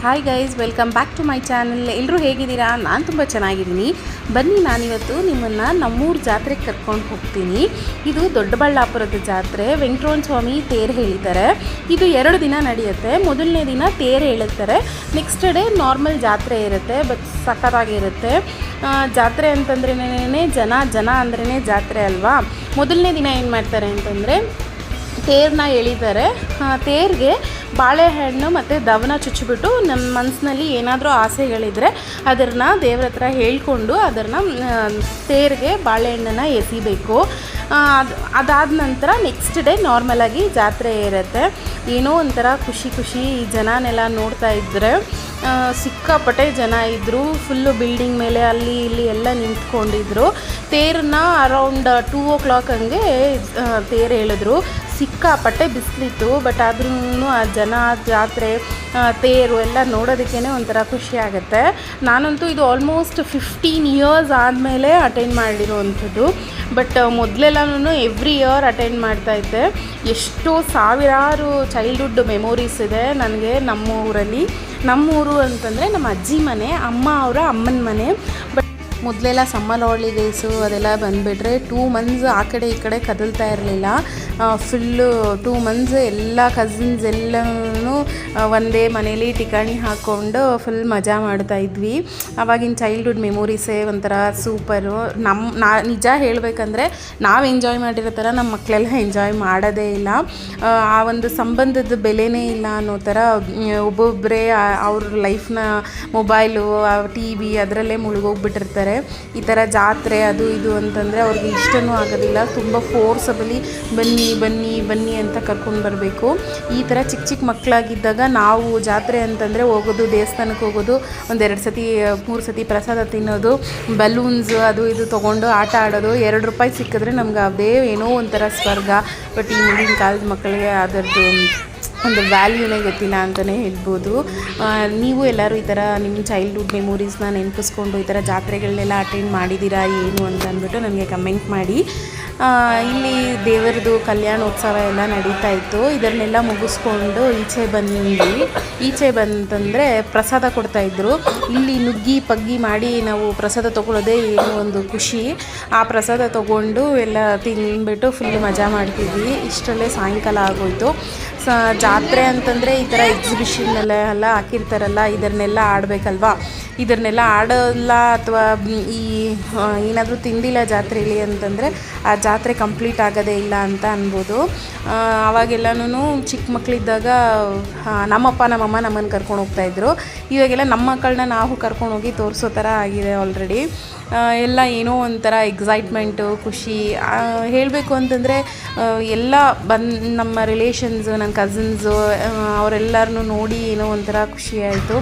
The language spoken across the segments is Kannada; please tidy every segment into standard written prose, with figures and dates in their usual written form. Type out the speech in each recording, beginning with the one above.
Hi guys, welcome back to my channel. ಎಲ್ಲರೂ ಹೇಗಿದ್ದೀರಾ? ನಾನು ತುಂಬ ಚೆನ್ನಾಗಿದ್ದೀನಿ. ಬನ್ನಿ, ನಾನಿವತ್ತು ನಿಮ್ಮನ್ನು ನಮ್ಮೂರು ಜಾತ್ರೆಗೆ ಕರ್ಕೊಂಡು ಹೋಗ್ತೀನಿ. ಇದು ದೊಡ್ಡಬಳ್ಳಾಪುರದ ಜಾತ್ರೆ. ವೆಂಕಟರಮಣ ಸ್ವಾಮಿ ತೇರು ಎಳಿತಾರೆ. ಇದು 2 ದಿನ ನಡೆಯುತ್ತೆ. ಮೊದಲನೇ ದಿನ ತೇರು ಎಳಿತಾರೆ, ನೆಕ್ಸ್ಟ್ ಡೇ ನಾರ್ಮಲ್ ಜಾತ್ರೆ ಇರುತ್ತೆ. ಬಟ್ ಸಖತ್ತಾಗಿರುತ್ತೆ ಜಾತ್ರೆ ಅಂತಂದ್ರೇ ಜನ ಅಂದ್ರೇ ಜಾತ್ರೆ ಅಲ್ವಾ. ಮೊದಲನೇ ದಿನ ಏನು ಮಾಡ್ತಾರೆ ಅಂತಂದರೆ ತೇರನ್ನ ಎಳಿತಾರೆ. ತೇರಿಗೆ ಬಾಳೆಹಣ್ಣು ಮತ್ತು ದವನ ಚುಚ್ಚಿಬಿಟ್ಟು ನಮ್ಮ ಮನಸ್ಸಿನಲ್ಲಿ ಏನಾದರೂ ಆಸೆಗಳಿದ್ದರೆ ಅದನ್ನು ದೇವ್ರ ಹತ್ರ ಹೇಳ್ಕೊಂಡು ಅದನ್ನು ತೇರಿಗೆ ಬಾಳೆಹಣ್ಣನ್ನು ಎಸಿಬೇಕು. ಅದಾದ ನಂತರ ನೆಕ್ಸ್ಟ್ ಡೇ ನಾರ್ಮಲಾಗಿ ಜಾತ್ರೆ ಇರುತ್ತೆ. ಏನೋ ಒಂಥರ ಖುಷಿ ಈ ಜನನೆಲ್ಲ ನೋಡ್ತಾ ಇದ್ದರೆ ಸಿಕ್ಕಾಪಟ್ಟೆ ಜನ ಇದ್ದರು. ಫುಲ್ಲು ಬಿಲ್ಡಿಂಗ್ ಮೇಲೆ ಅಲ್ಲಿ ಇಲ್ಲಿ ಎಲ್ಲ ನಿಂತ್ಕೊಂಡಿದ್ರು. ತೇರನ್ನ ಅರೌಂಡ್ 2 o'clock ಹಂಗೆ ತೇರು ಎಳೆದ್ರು. ಸಿಕ್ಕಾಪಟ್ಟೆ ಬಿಸಿಲಿತ್ತು, ಬಟ್ ಆದ್ರೂ ಆ ಜನ, ಜಾತ್ರೆ, ತೇರು ಎಲ್ಲ ನೋಡೋದಕ್ಕೇ ಒಂಥರ ಖುಷಿ ಆಗುತ್ತೆ. ನಾನಂತೂ ಇದು ಆಲ್ಮೋಸ್ಟ್ 15 years ಆದಮೇಲೆ ಅಟೆಂಡ್ ಮಾಡಿರೋವಂಥದ್ದು. ಬಟ್ ಮೊದಲೆಲ್ಲನೂ ಎವ್ರಿ ಇಯರ್ ಅಟೆಂಡ್ ಮಾಡ್ತಾಯಿದ್ದೆ. ಎಷ್ಟೋ ಸಾವಿರಾರು ಚೈಲ್ಡ್ಹುಡ್ ಮೆಮೊರೀಸ್ ಇದೆ ನನಗೆ ನಮ್ಮೂರಲ್ಲಿ. ನಮ್ಮೂರು ಅಂತಂದರೆ ನಮ್ಮ ಅಜ್ಜಿ ಮನೆ, ಅಮ್ಮ ಅವರ ಅಮ್ಮನ ಮನೆ. ಬಟ್ ಮೊದಲೆಲ್ಲ ಸಮ್ಮರ್ ಹಾಲಿಡೇಸು ಅದೆಲ್ಲ ಬಂದುಬಿಟ್ರೆ 2 months ಆ ಕಡೆ ಈ ಕಡೆ ಕದಲ್ತಾ ಇರಲಿಲ್ಲ. ಫುಲ್ಲು 2 months ಎಲ್ಲ ಕಸಿನ್ಸ್ ಎಲ್ಲನೂ ಒಂದೇ ಮನೇಲಿ ಟಿಕಾಣಿ ಹಾಕ್ಕೊಂಡು ಫುಲ್ ಮಜಾ ಮಾಡ್ತಾಯಿದ್ವಿ. ಆವಾಗಿನ ಚೈಲ್ಡ್ಹುಡ್ ಮೆಮೊರೀಸೇ ಒಂಥರ ಸೂಪರು. ನಿಜ ಹೇಳಬೇಕಂದ್ರೆ ನಾವು ಎಂಜಾಯ್ ಮಾಡಿರೋ ಥರ ನಮ್ಮ ಮಕ್ಕಳೆಲ್ಲ ಎಂಜಾಯ್ ಮಾಡೋದೇ ಇಲ್ಲ. ಆ ಒಂದು ಸಂಬಂಧದ ಬೆಲೆನೇ ಇಲ್ಲ ಅನ್ನೋ ಥರ ಒಬ್ಬೊಬ್ಬರೇ ಅವ್ರ ಲೈಫ್ನ ಮೊಬೈಲು, TV ಅದರಲ್ಲೇ ಮುಳುಗೋಗ್ಬಿಟ್ಟಿರ್ತಾರೆ. ಈ ಥರ ಜಾತ್ರೆ ಅದು ಇದು ಅಂತಂದರೆ ಅವ್ರಿಗೆ ಇಷ್ಟನೂ ಆಗೋದಿಲ್ಲ. ತುಂಬ ಫೋರ್ಸಬಲಿ ಬನ್ನಿ ಅಂತ ಕರ್ಕೊಂಡು ಬರಬೇಕು. ಈ ಥರ ಚಿಕ್ಕ ಮಕ್ಕಳಾಗಿದ್ದಾಗ ನಾವು ಜಾತ್ರೆ ಅಂತಂದರೆ ಹೋಗೋದು, ದೇವಸ್ಥಾನಕ್ಕೆ ಹೋಗೋದು, 1-2 ಸತಿ 3 ಸತಿ ಪ್ರಸಾದ ತಿನ್ನೋದು, ಬಲೂನ್ಸ್ ಅದು ಇದು ತೊಗೊಂಡು ಆಟ ಆಡೋದು. 2 ರೂಪಾಯಿ ಸಿಕ್ಕಿದ್ರೆ ನಮ್ಗೆ ಅದೇ ಏನೋ ಒಂಥರ ಸ್ವರ್ಗ. ಬಟ್ ಈ ಮುಂದಿನ ಕಾಲದ ಮಕ್ಕಳಿಗೆ ಅದರದ್ದು ಒಂದು ವ್ಯಾಲ್ಯೂನೇ ಗೊತ್ತಿಲ್ಲ ಅಂತಲೇ ಹೇಳ್ಬೋದು. ನೀವು ಎಲ್ಲರೂ ಈ ಥರ ನಿಮ್ಮ ಚೈಲ್ಡ್ಹುಡ್ ಮೆಮೊರೀಸ್ನ ನೆನಪಿಸ್ಕೊಂಡು ಈ ಥರ ಜಾತ್ರೆಗಳನ್ನೆಲ್ಲ ಅಟೆಂಡ್ ಮಾಡಿದ್ದೀರಾ ಏನು ಅಂತ ಅಂದ್ಬಿಟ್ಟು ನನಗೆ ಕಮೆಂಟ್ ಮಾಡಿ. ಇಲ್ಲಿ ದೇವರದು ಕಲ್ಯಾಣೋತ್ಸವ ಎಲ್ಲ ನಡೀತಾ ಇತ್ತು. ಇದನ್ನೆಲ್ಲ ಮುಗಿಸ್ಕೊಂಡು ಈಚೆ ಬಂತಂದರೆ ಪ್ರಸಾದ ಕೊಡ್ತಾಯಿದ್ರು. ಇಲ್ಲಿ ನುಗ್ಗಿ ಪಗ್ಗಿ ಮಾಡಿ ನಾವು ಪ್ರಸಾದ ತೊಗೊಳ್ಳೋದೇ ಏನೋ ಒಂದು ಖುಷಿ. ಆ ಪ್ರಸಾದ ತೊಗೊಂಡು ಎಲ್ಲ ತಿಂದ್ಬಿಟ್ಟು ಫುಲ್ ಮಜಾ ಮಾಡ್ತಿದ್ವಿ. ಇಷ್ಟರಲ್ಲೇ ಸಾಯಂಕಾಲ ಆಗೋಯಿತು. ಜಾತ್ರೆ ಅಂತಂದರೆ ಈ ಥರ ಎಕ್ಸಿಬಿಷನ್ನೆಲ್ಲ ಹಾಕಿರ್ತಾರಲ್ಲ, ಇದನ್ನೆಲ್ಲ ಆಡಬೇಕಲ್ವಾ. ಇದನ್ನೆಲ್ಲ ಆಡೋಲ್ಲ ಅಥವಾ ಏನಾದರೂ ತಿಂದಿಲ್ಲ ಜಾತ್ರೆಯಲ್ಲಿ ಅಂತಂದರೆ ಆ ಜಾತ್ರೆ ಕಂಪ್ಲೀಟ್ ಆಗೋದೇ ಇಲ್ಲ ಅಂತ ಅನ್ಬೋದು. ಅವಾಗೆಲ್ಲನೂ ಚಿಕ್ಕ ಮಕ್ಕಳಿದ್ದಾಗ ನಮ್ಮಪ್ಪ ನಮ್ಮಮ್ಮ ನಮ್ಮನ್ನು ಕರ್ಕೊಂಡು ಹೋಗ್ತಾಯಿದ್ರು. ಇವಾಗೆಲ್ಲ ನಮ್ಮ ಮಕ್ಕಳನ್ನ ನಾವು ಕರ್ಕೊಂಡೋಗಿ ತೋರಿಸೋ ಥರ ಆಗಿದೆ ಆಲ್ರೆಡಿ. ಎಲ್ಲ ಏನೋ ಒಂಥರ ಎಕ್ಸೈಟ್ಮೆಂಟು, ಖುಷಿ. ಹೇಳಬೇಕು ಅಂತಂದರೆ ಎಲ್ಲ ನಮ್ಮ ರಿಲೇಷನ್ಸು, ನನ್ನ ಕಸಿನ್ಸು ಅವರೆಲ್ಲರನ್ನೂ ನೋಡಿ ಏನೋ ಒಂಥರ ಖುಷಿ ಆಯಿತು.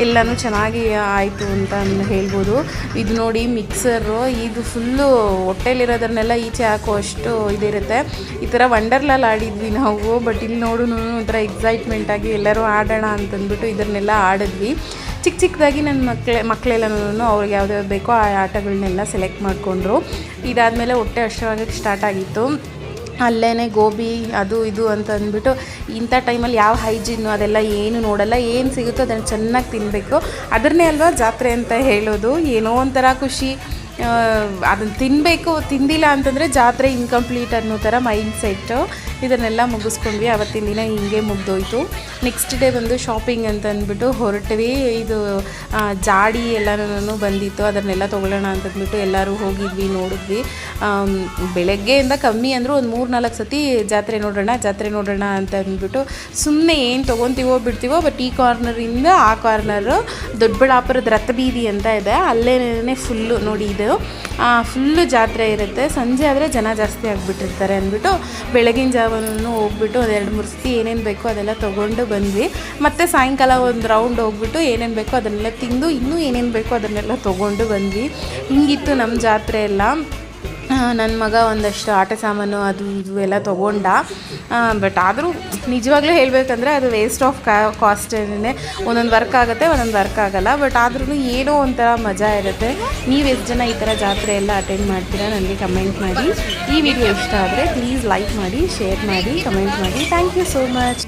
ಎಲ್ಲನೂ ಚೆನ್ನಾಗಿ ಆಯಿತು ಅಂತ ಹೇಳ್ಬೋದು. ಇದು ನೋಡಿ ಮಿಕ್ಸರು, ಇದು ಫುಲ್ಲು ಹೊಟ್ಟೆಲಿರೋದನ್ನೆಲ್ಲ ಈಚೆ ಹಾಕುವಷ್ಟು ಇದಿರುತ್ತೆ. ಈ ಥರ ವಂಡರ್ಲಲ್ಲಿ ಆಡಿದ್ವಿ ನಾವು. ಬಟ್ ಇಲ್ಲಿ ನೋಡು ಒಂಥರ ಎಕ್ಸೈಟ್ಮೆಂಟಾಗಿ ಎಲ್ಲರೂ ಆಡೋಣ ಅಂತಂದ್ಬಿಟ್ಟು ಇದನ್ನೆಲ್ಲ ಆಡಿದ್ವಿ. ಚಿಕ್ಕದಾಗಿ ನನ್ನ ಮಕ್ಕಳೆಲ್ಲನೂ ಅವ್ರಿಗೆ ಯಾವ್ದು ಬೇಕೋ ಆ ಆಟಗಳನ್ನೆಲ್ಲ ಸೆಲೆಕ್ಟ್ ಮಾಡಿಕೊಂಡ್ರು. ಇದಾದಮೇಲೆ ಹೊಟ್ಟೆ ಹಸಿವಾಗಕ್ಕೆ ಸ್ಟಾರ್ಟ್ ಆಗಿತ್ತು. ಅಲ್ಲೇ ಗೋಬಿ ಅದು ಇದು ಅಂತ ಅಂದ್ಬಿಟ್ಟು ಇಂಥ ಟೈಮಲ್ಲಿ ಯಾವ ಹೈಜೀನು ಅದೆಲ್ಲ ಏನು ನೋಡಲ್ಲ. ಏನು ಸಿಗುತ್ತೋ ಅದನ್ನು ಚೆನ್ನಾಗಿ ತಿನ್ನಬೇಕು. ಅದನ್ನೇ ಅಲ್ವಾ ಜಾತ್ರೆ ಅಂತ ಹೇಳೋದು. ಏನೋ ಒಂಥರ ಖುಷಿ. ಅದನ್ನು ತಿನ್ನಬೇಕು, ತಿಂದಿಲ್ಲ ಅಂತಂದರೆ ಜಾತ್ರೆ ಇನ್ಕಂಪ್ಲೀಟ್ ಅನ್ನೋ ಥರ ಮೈಂಡ್ ಸೆಟ್ಟು. ಇದನ್ನೆಲ್ಲ ಮುಗಿಸ್ಕೊಂಡ್ವಿ. ಆವತ್ತಿನ ದಿನ ಹಿಂಗೆ ಮುಗ್ದೋಯ್ತು. ನೆಕ್ಸ್ಟ್ ಡೇ ಬಂದು ಶಾಪಿಂಗ್ ಅಂತ ಅಂದ್ಬಿಟ್ಟು ಹೊರಟ್ವಿ. ಇದು ಜಾಡಿ ಎಲ್ಲನೂ ಬಂದಿತ್ತು, ಅದನ್ನೆಲ್ಲ ತೊಗೊಳ್ಳೋಣ ಅಂತಂದ್ಬಿಟ್ಟು ಎಲ್ಲರೂ ಹೋಗಿದ್ವಿ, ನೋಡಿದ್ವಿ. ಬೆಳಗ್ಗೆಯಿಂದ ಕಮ್ಮಿ ಅಂದರೂ ಒಂದು 3-4 ಸತಿ ಜಾತ್ರೆ ನೋಡೋಣ ಅಂತ ಅಂದ್ಬಿಟ್ಟು ಸುಮ್ಮನೆ ಏನು ತೊಗೊತೀವೋ ಬಿಡ್ತೀವೋ. ಬಟ್ ಈ ಕಾರ್ನರಿಂದ ಆ ಕಾರ್ನರು ದೊಡ್ಡಬಳ್ಳಾಪುರದ ರಥಬೀದಿ ಅಂತ ಇದೆ, ಅಲ್ಲೇ ಫುಲ್ಲು ನೋಡಿ ಇದು ಫುಲ್ಲು ಜಾತ್ರೆ ಇರುತ್ತೆ. ಸಂಜೆ ಆದರೆ ಜನ ಜಾಸ್ತಿ ಆಗಿಬಿಟ್ಟಿರ್ತಾರೆ ಅಂದ್ಬಿಟ್ಟು ಬೆಳಗಿನ ಜಾವನೂ ಹೋಗ್ಬಿಟ್ಟು 2-3 ಸತಿ ಏನೇನು ಬೇಕೋ ಅದೆಲ್ಲ ತೊಗೊಂಡು ಬಂದ್ವಿ. ಮತ್ತು ಸಾಯಂಕಾಲ ಒಂದು ರೌಂಡ್ ಹೋಗ್ಬಿಟ್ಟು ಏನೇನು ಬೇಕೋ ಅದನ್ನೆಲ್ಲ ತಿಂದು ಇನ್ನೂ ಏನೇನು ಬೇಕೋ ಅದನ್ನೆಲ್ಲ ತೊಗೊಂಡು ಬಂದ್ವಿ. ಹಿಂಗಿತ್ತು ನಮ್ಮ ಜಾತ್ರೆ ಎಲ್ಲ. ನನ್ನ ಮಗ ಒಂದಷ್ಟು ಆಟ ಸಾಮಾನು ಅದು ಇದು ಎಲ್ಲ ತೊಗೊಂಡ. ಬಟ್ ಆದರೂ ನಿಜವಾಗ್ಲೂ ಹೇಳಬೇಕಂದ್ರೆ ಅದು ವೇಸ್ಟ್ ಆಫ್ ಕಾಸ್ಟೇ. ಒಂದೊಂದು ವರ್ಕ್ ಆಗುತ್ತೆ, ಒಂದೊಂದು ವರ್ಕ್ ಆಗೋಲ್ಲ. ಬಟ್ ಆದ್ರೂ ಏನೋ ಒಂಥರ ಮಜಾ ಇರುತ್ತೆ. ನೀವು ಎಷ್ಟು ಜನ ಈ ಥರ ಜಾತ್ರೆ ಎಲ್ಲ ಅಟೆಂಡ್ ಮಾಡ್ತೀರಾ ನನಗೆ ಕಮೆಂಟ್ ಮಾಡಿ. ಈ ವಿಡಿಯೋ ಇಷ್ಟ ಆದರೆ ಪ್ಲೀಸ್ ಲೈಕ್ ಮಾಡಿ, ಶೇರ್ ಮಾಡಿ, ಕಮೆಂಟ್ ಮಾಡಿ. Thank you so much.